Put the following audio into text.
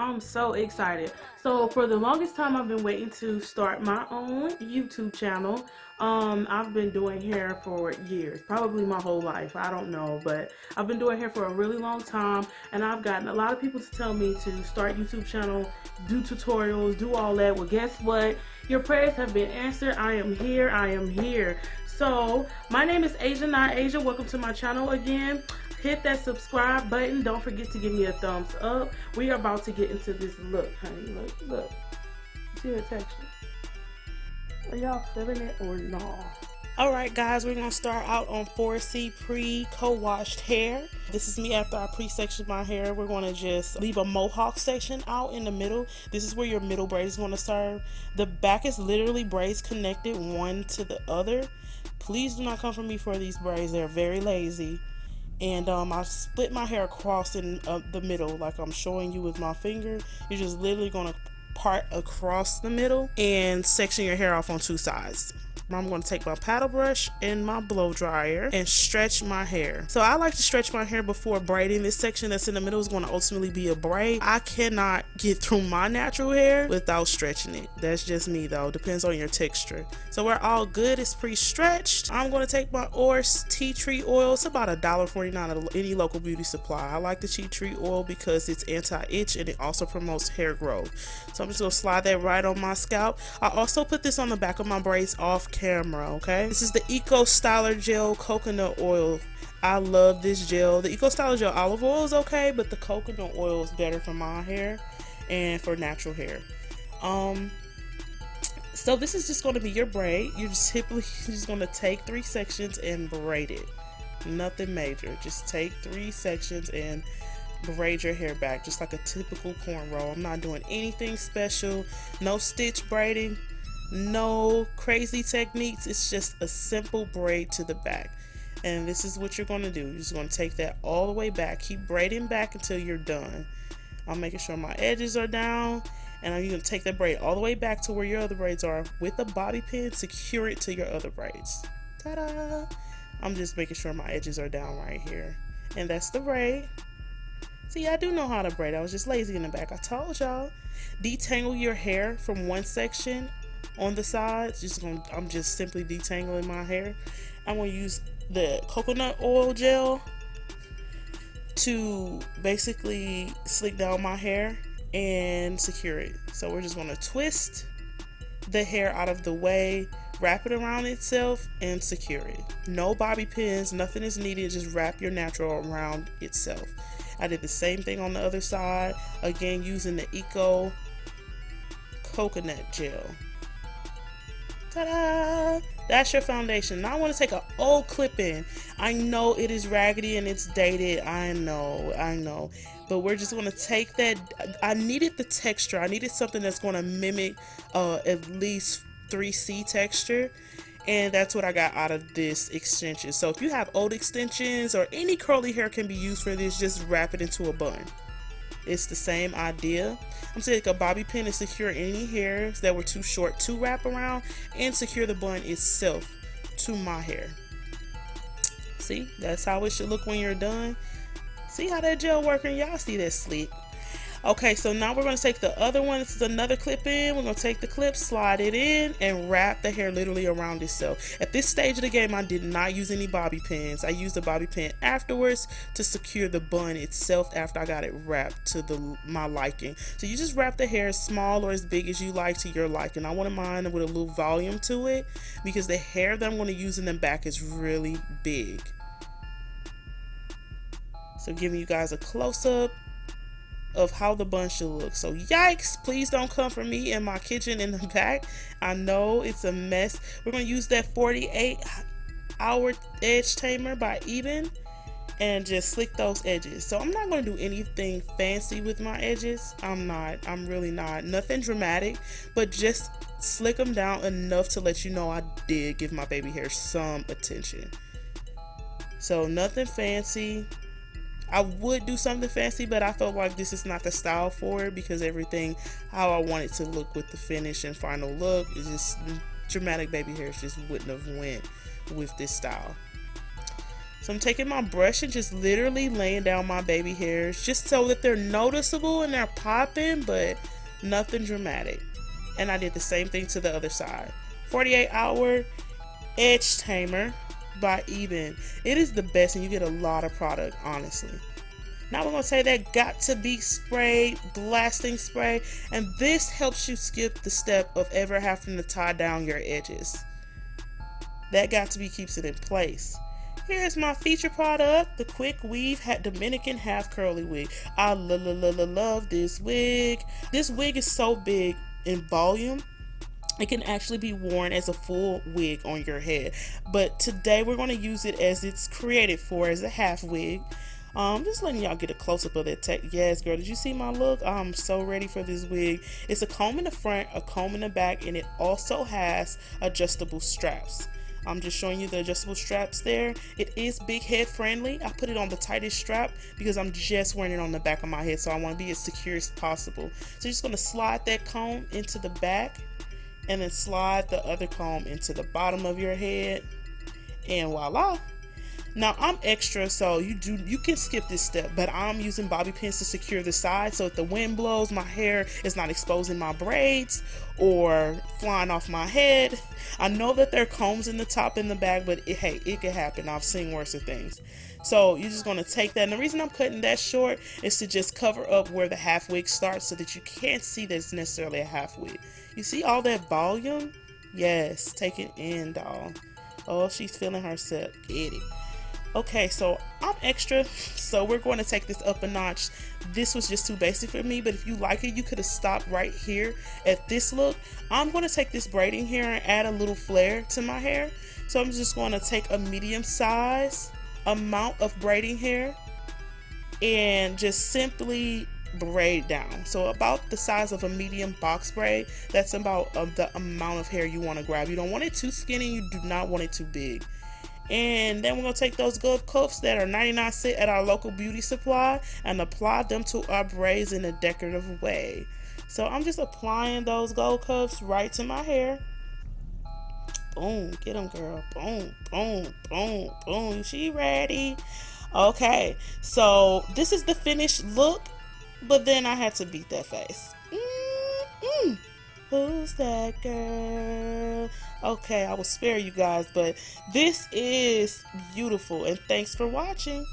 I'm so excited. So for the longest time, I've been waiting to start my own YouTube channel. I've been doing hair for years, probably my whole life. I don't know, but I've been doing hair for a really long time, and I've gotten a lot of people to tell me to start YouTube channel, do tutorials, do all that. Well, guess what? Your prayers have been answered. I am here. I am here. So my name is Asia, not Asia. Welcome to my channel again. Hit that subscribe button. Don't forget to give me a thumbs up. We are about to get into this look, honey. Look. See the texture? Are y'all feeling it or no? Alright guys, we're going to start out on 4C pre-co-washed hair. This is me after I pre-sectioned my hair. We're going to just leave a mohawk section out in the middle. This is where your middle braid is going to serve. The back is literally braids connected one to the other. Please do not come for me for these braids. They're very lazy. And I split my hair across in the middle like I'm showing you with my finger. You're just literally going to part across the middle and section your hair off on two sides. I'm going to take my paddle brush and my blow dryer and stretch my hair. So I like to stretch my hair before braiding. This section that's in the middle is going to ultimately be a braid. I cannot get through my natural hair without stretching it. That's just me though. Depends on your texture. So we're all good. It's pre-stretched. I'm going to take my Orse tea tree oil. It's about $1.49 at any local beauty supply. I like the tea tree oil because it's anti-itch and it also promotes hair growth. So I'm just going to slide that right on my scalp. I also put this on the back of my braids off camera. Okay, this is the Eco Styler Gel Coconut Oil. I love this gel. The Eco Styler Gel Olive Oil is okay, but the coconut oil is better for my hair and for natural hair. So this is just going to be your braid. You're just going to take 3 sections and braid it. Nothing major. Just take 3 sections and braid your hair back just like a typical cornrow. I'm not doing anything special. No stitch braiding. No crazy techniques. It's just a simple braid to the back. And this is what you're going to do. You're just going to take that all the way back. Keep braiding back until you're done. I'm making sure my edges are down. And you're going to take that braid all the way back to where your other braids are with a bobby pin. Secure it to your other braids. Ta-da! I'm just making sure my edges are down right here. And that's the braid. See, I do know how to braid. I was just lazy in the back. I told y'all. Detangle your hair from one section on the sides. I'm just simply detangling my hair. I'm going to use the coconut oil gel to basically slick down my hair and secure it. So we're just going to twist the hair out of the way, wrap it around itself, and secure it. No bobby pins, nothing is needed. Just wrap your natural around itself. I did the same thing on the other side, again using the Eco Coconut Gel. Ta-da! That's your foundation. Now I want to take an old clip-in. I know it is raggedy and it's dated. I know. But we're just going to take that. I needed the texture. I needed something that's going to mimic at least 3C texture. And that's what I got out of this extension. So if you have old extensions or any curly hair can be used for this, just wrap it into a bun. It's the same idea. I'm going to take a bobby pin and secure any hairs that were too short to wrap around and secure the bun itself to my hair. See, that's how it should look when you're done. See how that gel working? Y'all see that slick? Okay, so now we're going to take the other one. This is another clip in. We're going to take the clip, slide it in, and wrap the hair literally around itself. At this stage of the game, I did not use any bobby pins. I used a bobby pin afterwards to secure the bun itself after I got it wrapped to my liking. So you just wrap the hair as small or as big as you like to your liking. I wanted mine with a little volume to it because the hair that I'm going to use in the back is really big. So giving you guys a close-up of how the bun should look. So yikes, please don't come for me in my kitchen in the back. I know it's a mess. We're going to use that 48-hour edge tamer by Eden and just slick those edges. So I'm not going to do anything fancy with my edges. I'm really not. Nothing dramatic, but just slick them down enough to let you know I did give my baby hair some attention. So nothing fancy. I would do something fancy, but I felt like this is not the style for it because everything how I want it to look with the finish and final look is just dramatic baby hairs just wouldn't have went with this style. So I'm taking my brush and just literally laying down my baby hairs just so that they're noticeable and they're popping, but nothing dramatic. And I did the same thing to the other side. 48-hour edge tamer by Eben. It is the best and you get a lot of product, honestly. Now we're going to say that got to be spray, blasting spray, and this helps you skip the step of ever having to tie down your edges. That got to be keeps it in place. Here's my feature product, the Quick Weave Dominican Half Curly Wig. I love this wig. This wig is so big in volume, it can actually be worn as a full wig on your head. But today we're going to use it as it's created for, as a half wig. Just letting y'all get a close-up of that tech. Yes, girl, did you see my look? I'm so ready for this wig. It's a comb in the front, a comb in the back, and it also has adjustable straps. I'm just showing you the adjustable straps there. It is big head friendly. I put it on the tightest strap because I'm just wearing it on the back of my head, so I want to be as secure as possible. So you're just going to slide that comb into the back and then slide the other comb into the bottom of your head, and voila. Now I'm extra, so you can skip this step, but I'm using bobby pins to secure the side so if the wind blows, my hair is not exposing my braids or flying off my head. I know that there are combs in the top and the back, but hey, it can happen. I've seen worse things. So you're just going to take that, and the reason I'm cutting that short is to just cover up where the half wig starts so that you can't see that it's necessarily a half wig. You see all that volume? Yes, take it in, doll. Oh, she's feeling herself. Get it. Okay, so I'm extra, so we're going to take this up a notch. This was just too basic for me, but if you like it, you could have stopped right here at this look. I'm going to take this braiding here and add a little flare to my hair. So I'm just going to take a medium size amount of braiding hair and just simply braid down. So about the size of a medium box braid, that's about the amount of hair you want to grab. You don't want it too skinny, you do not want it too big. And then we're going to take those gold cuffs that are 99 cents at our local beauty supply and apply them to our braids in a decorative way. So I'm just applying those gold cuffs right to my hair. Boom, get them, girl. Boom, boom, boom, boom. She ready? Okay, so this is the finished look, but then I had to beat that face. Who's that girl? Okay, I will spare you guys, but this is beautiful, and thanks for watching.